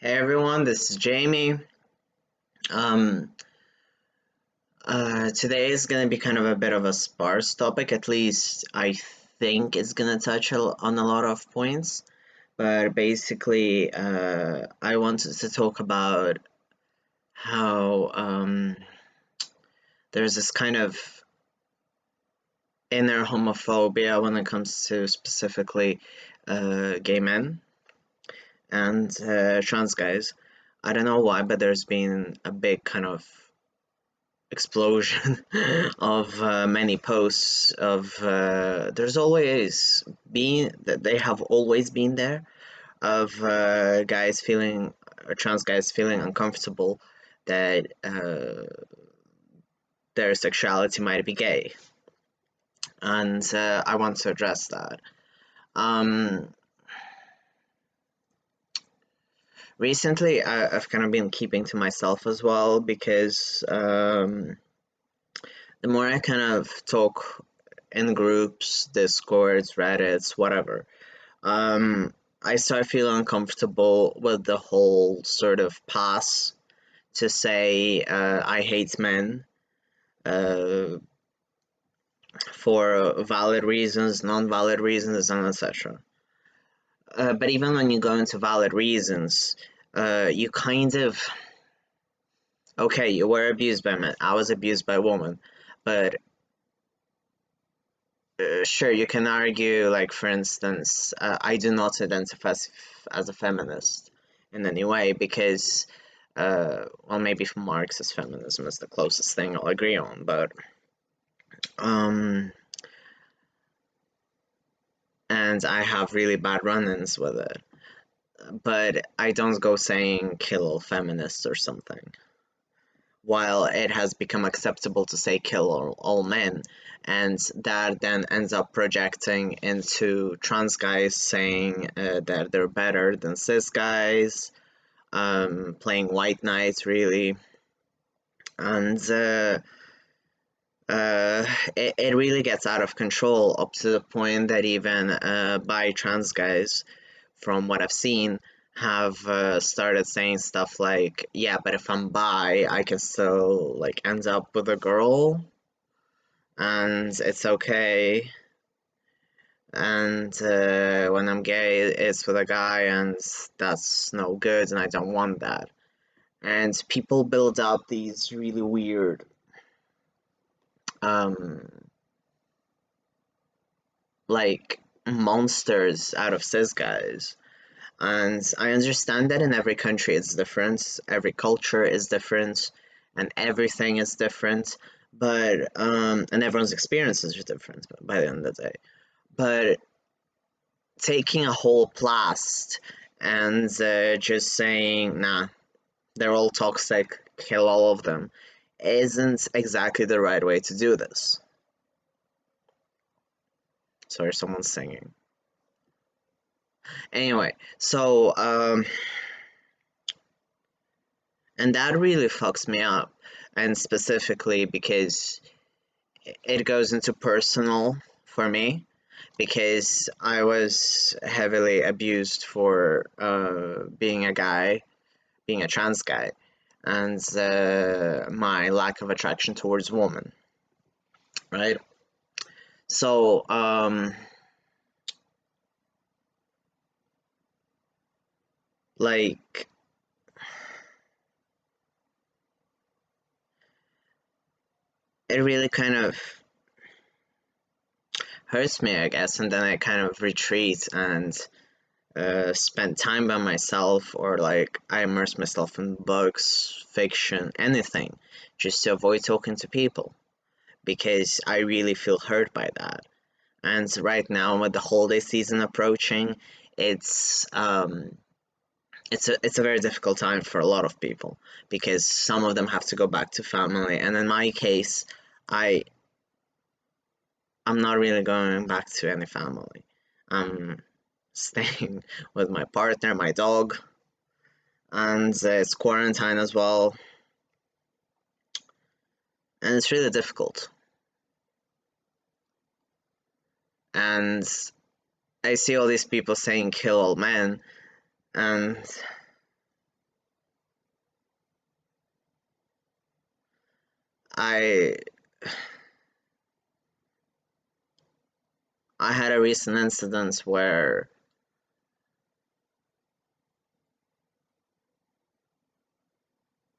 Hey everyone, this is Jamie. Um, Today is gonna be kind of a bit of a sparse topic. At least I think it's gonna touch on a lot of points. But basically, I wanted to talk about how there's this kind of inner homophobia when it comes to specifically gay men and trans guys. I don't know why, but there's been a big kind of explosion of many posts of there's always been that they have always been there of guys feeling trans guys feeling uncomfortable that their sexuality might be gay, and I want to address that. um, Recently I've kind of been keeping to myself as well because the more I kind of talk in groups, Discords, Reddits, whatever, um, I start feeling uncomfortable with the whole sort of pass to say I hate men uh, for valid reasons, non-valid reasons, and etc. But even when you go into valid reasons, you kind of okay, you were abused by men. I was abused by women, but sure, you can argue, like, for instance, I do not identify as a feminist in any way because, well, maybe Marxist feminism is the closest thing I'll agree on, but, um, and I have really bad run ins with it. But I don't go saying kill all feminists or something. While it has become acceptable to say kill all men, and that then ends up projecting into trans guys saying that they're better than cis guys, playing white knight really, and it really gets out of control up to the point that even bi trans guys, from what I've seen, have started saying stuff like, yeah, but if I'm bi, I can still like end up with a girl, and it's okay. And when I'm gay, it's with a guy, and that's no good, and I don't want that. And people build up these really weird, um, like monsters out of cis guys. And I understand that in every country it's different, every culture is different, and everything is different. But and everyone's experiences are different by the end of the day. But taking a whole blast and just saying, nah, they're all toxic, kill all of them, isn't exactly the right way to do this. Sorry, someone's singing. Anyway, so and that really fucks me up, and specifically because it goes into personal for me, because I was heavily abused for being a guy, being a trans guy, and my lack of attraction towards women, right? So, like, it really kind of hurts me, I guess, and then I kind of retreat and spend time by myself, or like I immerse myself in books, fiction, anything, just to avoid talking to people because I really feel hurt by that. And right now, with the holiday season approaching, it's um, it's a very difficult time for a lot of people because some of them have to go back to family, and in my case, I I'm not really going back to any family. I'm staying with my partner, my dog, and it's quarantine as well, and it's really difficult. And I see all these people saying kill all men, and I I had a recent incident where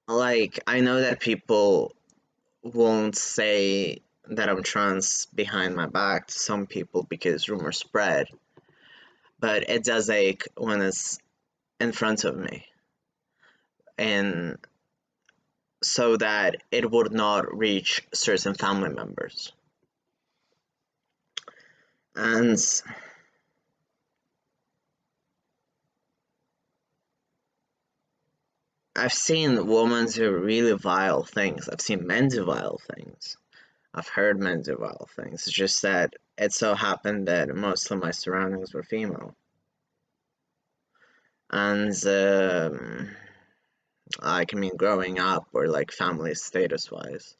like I know that people won't say that I'm trans behind my back to some people because rumors spread, but it does ache when it's in front of me, and so that it would not reach certain family members. And I've seen women do really vile things. I've seen men do vile things. I've heard men do vile things. It's just that it so happened that most of my surroundings were female. And like, I mean, growing up or like family status wise.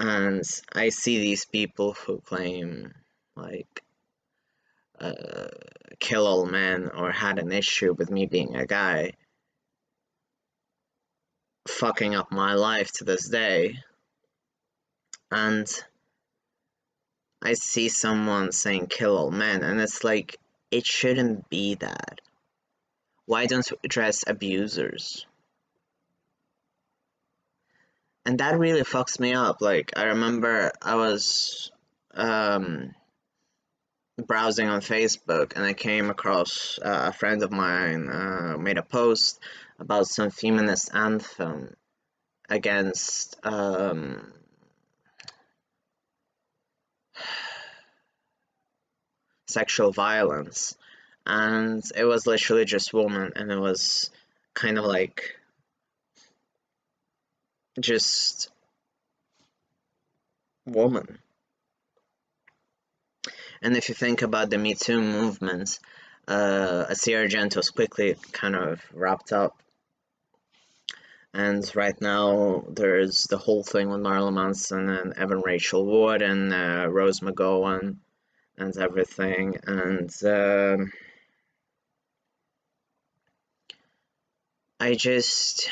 And I see these people who claim like uh, kill all men or had an issue with me being a guy fucking up my life to this day. And I see someone saying kill all men, and it's like, it shouldn't be that. Why don't you address abusers? And that really fucks me up. Like, I remember I was browsing on Facebook and I came across a friend of mine made a post about some feminist anthem against sexual violence. And it was literally just woman, and it was kind of like just woman. And if you think about the Me Too movement, Asir Argento's quickly kind of wrapped up. And right now, there's the whole thing with Marilyn Manson and Evan Rachel Wood and Rose McGowan and everything. And I just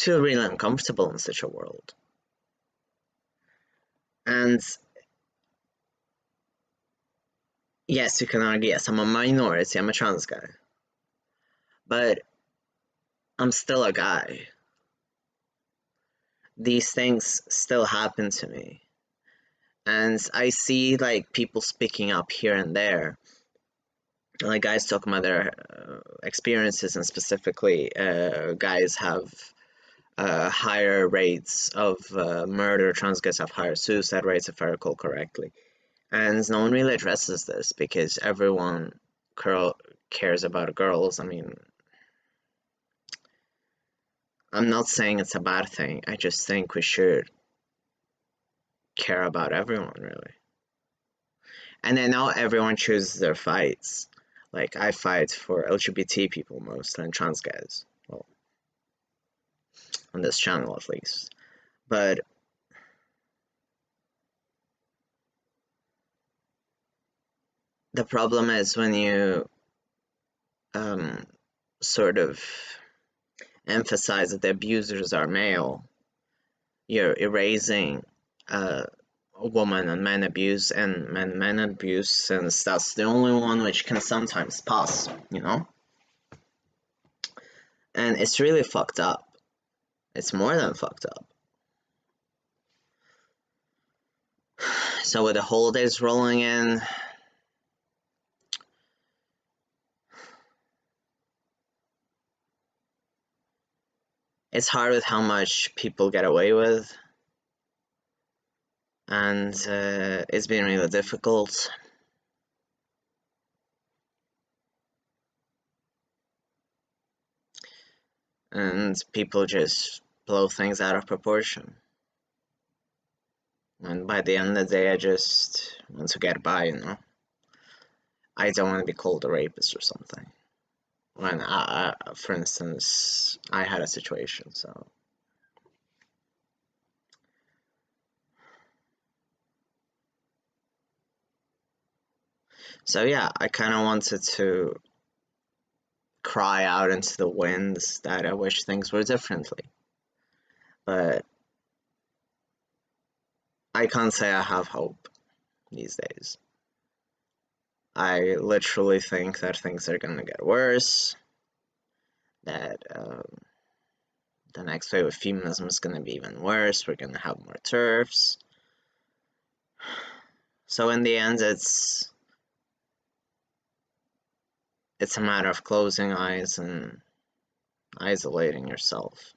feel really uncomfortable in such a world. And yes, you can argue, yes, I'm a minority, I'm a trans guy. But I'm still a guy. These things still happen to me. And I see like people speaking up here and there. Like guys talking about their experiences, and specifically, guys have higher rates of murder, trans guys have higher suicide rates, if I recall correctly. And no one really addresses this because everyone cares about girls. I mean, I'm not saying it's a bad thing. I just think we should care about everyone, really. And I know everyone chooses their fights. Like, I fight for LGBT people mostly and trans guys. Well, on this channel at least. But the problem is when you sort of emphasize that the abusers are male, you're erasing woman and men abuse and men abuse, since that's the only one which can sometimes pass, you know? And it's really fucked up. It's more than fucked up. So with the holidays rolling in, it's hard with how much people get away with. And it's been really difficult. And people just blow things out of proportion. And by the end of the day, I just want to get by, you know? I don't want to be called a rapist or something. When, for instance, I had a situation, so. So yeah, I kind of wanted to cry out into the wind that I wish things were differently. But I can't say I have hope these days. I literally think that things are gonna get worse, that the next wave of feminism is gonna be even worse, we're gonna have more TERFs. So in the end, it's a matter of closing eyes and isolating yourself.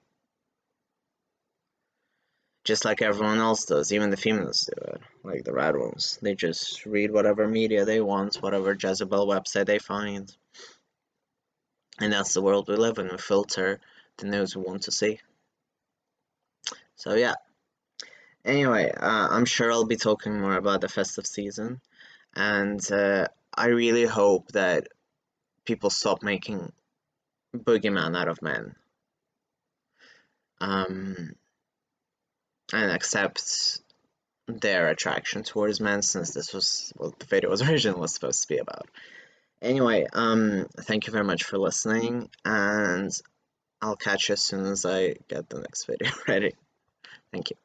Just like everyone else does, even the feminists do it, like the rad ones. They just read whatever media they want, whatever Jezebel website they find. And that's the world we live in. We filter the news we want to see. So yeah. Anyway, I'm sure I'll be talking more about the festive season. And I really hope that people stop making boogeyman out of men. And accept their attraction towards men, since this was what the video was originally supposed to be about. Anyway, thank you very much for listening, and I'll catch you as soon as I get the next video ready. Thank you.